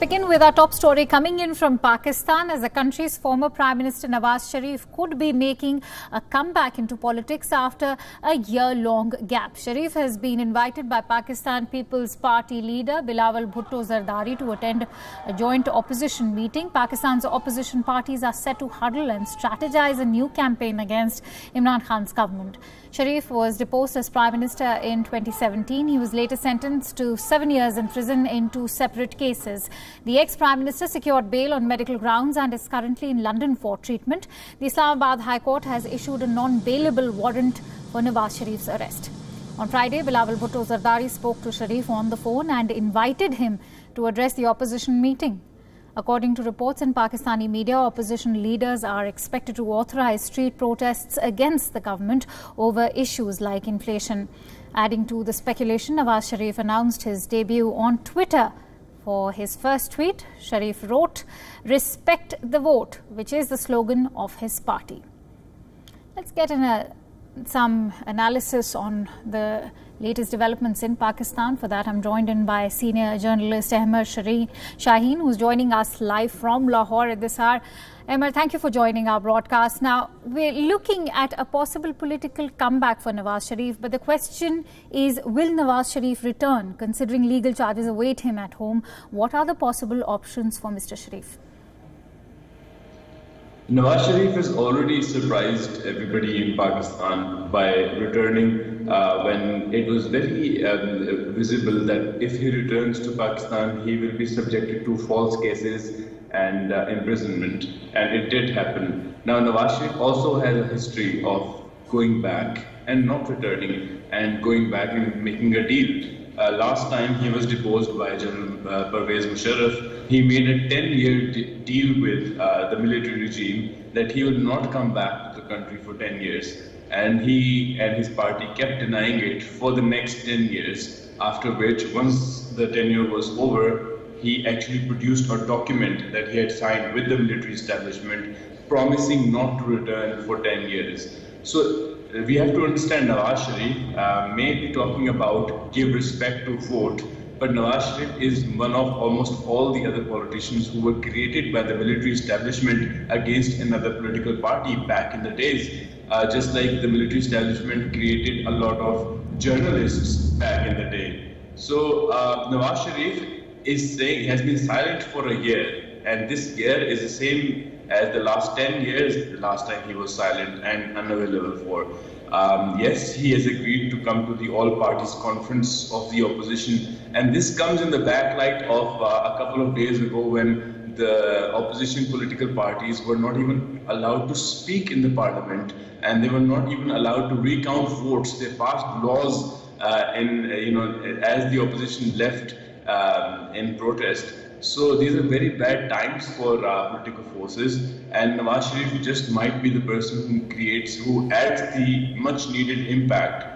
Begin with our top story coming in from Pakistan, as the country's former Prime Minister Nawaz Sharif could be making a comeback into politics after a year-long gap. Sharif has been invited by Pakistan People's Party leader Bilawal Bhutto Zardari to attend a joint opposition meeting. Pakistan's opposition parties are set to huddle and strategize a new campaign against Imran Khan's government. Sharif was deposed as Prime Minister in 2017. He was later sentenced to 7 years in prison in 2 separate cases. The ex-Prime Minister secured bail on medical grounds and is currently in London for treatment. The Islamabad High Court has issued a non-bailable warrant for Nawaz Sharif's arrest. On Friday, Bilawal Bhutto Zardari spoke to Sharif on the phone and invited him to address the opposition meeting. According to reports in Pakistani media, opposition leaders are expected to authorize street protests against the government over issues like inflation. Adding to the speculation, Nawaz Sharif announced his debut on Twitter. For his first tweet, Sharif wrote, "Respect the vote," which is the slogan of his party. Let's get some analysis on the latest developments in Pakistan. For that, I'm joined in by senior journalist Ahmed Shaheen, who's joining us live from Lahore at this hour. Ahmed, thank you for joining our broadcast. Now, we're looking at a possible political comeback for Nawaz Sharif, but the question is, will Nawaz Sharif return, considering legal charges await him at home? What are the possible options for Mr. Sharif? Nawaz Sharif has already surprised everybody in Pakistan by returning when it was very visible that if he returns to Pakistan, he will be subjected to false cases and imprisonment, and it did happen. Now, Nawaz Sharif also has a history of going back and not returning and going back and making a deal. Last time he was deposed by General Pervez Musharraf, he made a 10-year deal with the military regime that he would not come back to the country for 10 years. And he and his party kept denying it for the next 10 years, after which, once the tenure was over, he actually produced a document that he had signed with the military establishment promising not to return for 10 years. So we have to understand Nawaz Sharif may be talking about give respect to vote, but Nawaz Sharif is one of almost all the other politicians who were created by the military establishment against another political party back in the days. Just like the military establishment created a lot of journalists back in the day. So Nawaz Sharif is saying he has been silent for a year, and this year is the same as the last 10 years, the last time he was silent and unavailable for. Yes, he has agreed to come to the all-parties conference of the opposition, and this comes in the backlight of a couple of days ago when the opposition political parties were not even allowed to speak in the parliament, and they were not even allowed to recount votes. They passed laws as the opposition left in protest. So these are very bad times for political forces, and Nawaz Sharif just might be the person who adds the much needed impact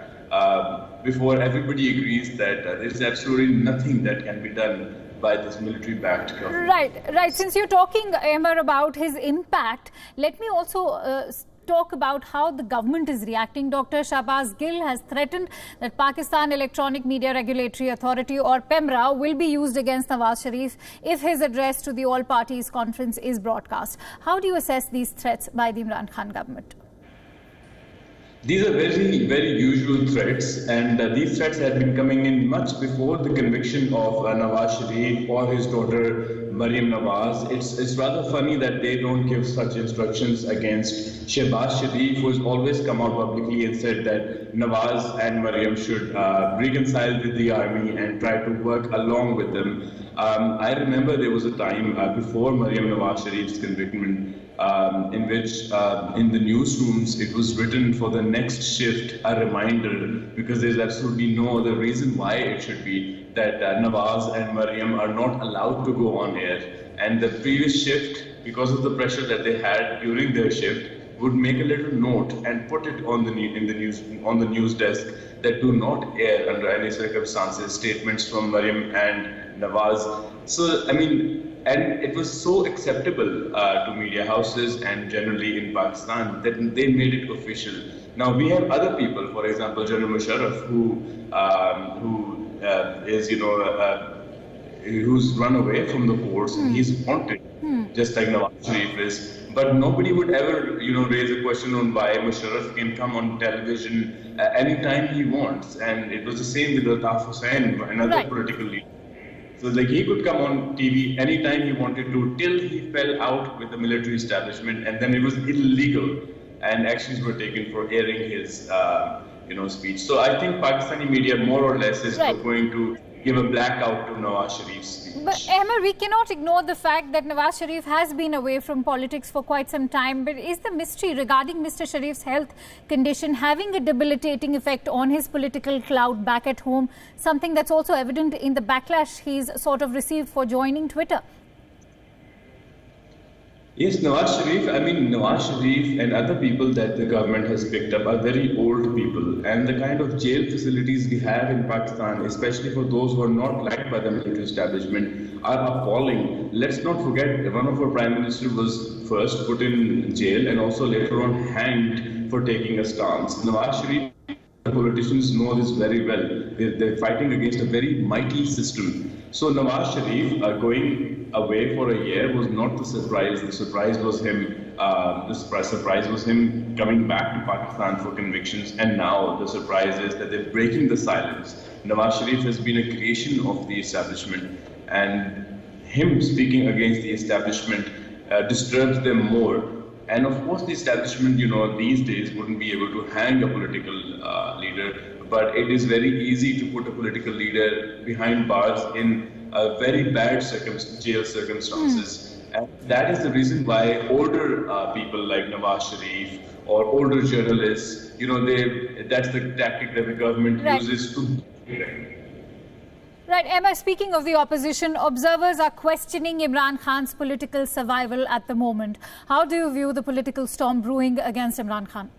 before everybody agrees that there is absolutely nothing that can be done by this military-backed government. Right. Since you're talking, Emir, about his impact, let me also talk about how the government is reacting. Dr. Shahbaz Gill has threatened that Pakistan Electronic Media Regulatory Authority, or PEMRA, will be used against Nawaz Sharif if his address to the all-parties conference is broadcast. How do you assess these threats by the Imran Khan government? These are very, very usual threats, and these threats had been coming in much before the conviction of Nawaz Sharif or his daughter Maryam Nawaz. It's rather funny that they don't give such instructions against Shehbaz Sharif, who has always come out publicly and said that Nawaz and Maryam should reconcile with the army and try to work along with them. I remember there was a time before Maryam Nawaz Sharif's conviction in which in the newsrooms it was written for the next shift a reminder, because there's absolutely no other reason why it should be that Nawaz and Maryam are not allowed to go on air. And the previous shift, because of the pressure that they had during their shift, would make a little note and put it on the news desk that do not air under any circumstances statements from Maryam and Nawaz. So, I mean, and it was so acceptable to media houses and generally in Pakistan that they made it official. Now we have other people, for example, General Musharraf, who is, who's run away from the courts and he's wanted, just like Nawaz Sharif is. But nobody would ever, raise a question on why Musharraf can come on television anytime he wants. And it was the same with Altaf Hussain, another political leader. So he could come on TV anytime he wanted to, till he fell out with the military establishment, and then it was illegal, and actions were taken for airing his, speech. So I think Pakistani media more or less is going to give a blackout to Nawaz Sharif's speech. But Ahmed, we cannot ignore the fact that Nawaz Sharif has been away from politics for quite some time. But is the mystery regarding Mr. Sharif's health condition having a debilitating effect on his political clout back at home, something that's also evident in the backlash he's sort of received for joining Twitter? Yes, Nawaz Sharif and other people that the government has picked up are very old people, and the kind of jail facilities we have in Pakistan, especially for those who are not liked by the military establishment, are appalling. Let's not forget, one of our Prime Minister was first put in jail and also later on hanged for taking a stance. Nawaz Sharif, the politicians know this very well. They're fighting against a very mighty system. So Nawaz Sharif going away for a year was not the surprise. The surprise was him. Coming back to Pakistan for convictions. And now the surprise is that they're breaking the silence. Nawaz Sharif has been a creation of the establishment, and him speaking against the establishment disturbs them more. And of course, the establishment, these days wouldn't be able to hang a political leader, but it is very easy to put a political leader behind bars in very bad jail circumstances. And that is the reason why older people like Nawaz Sharif or older journalists, that's the tactic that the government uses to. Right, Emma, speaking of the opposition, observers are questioning Imran Khan's political survival at the moment. How do you view the political storm brewing against Imran Khan?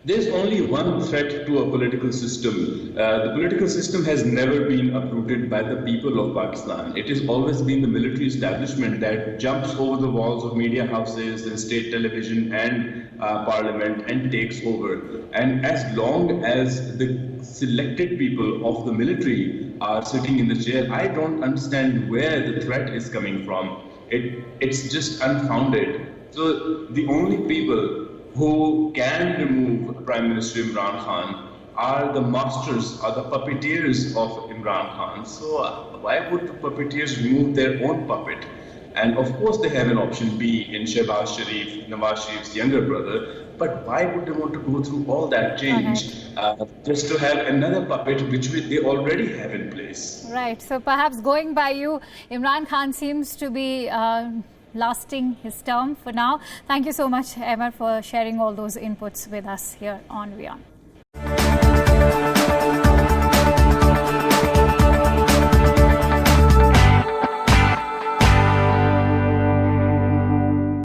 There's only one threat to a political system. The political system has never been uprooted by the people of Pakistan. It has always been the military establishment that jumps over the walls of media houses and state television and parliament and takes over. And as long as the selected people of the military are sitting in the chair, I don't understand where the threat is coming from. It's just unfounded. So the only people who can remove Prime Minister Imran Khan are the masters, are the puppeteers of Imran Khan. So why would the puppeteers remove their own puppet? And of course they have an option B in Shehbaz Sharif, Nawaz Sharif's younger brother. But why would they want to go through all that change just to have another puppet which they already have in place? Right. So perhaps going by you, Imran Khan seems to be lasting his term for now. Thank you so much, Emma, for sharing all those inputs with us here on WION.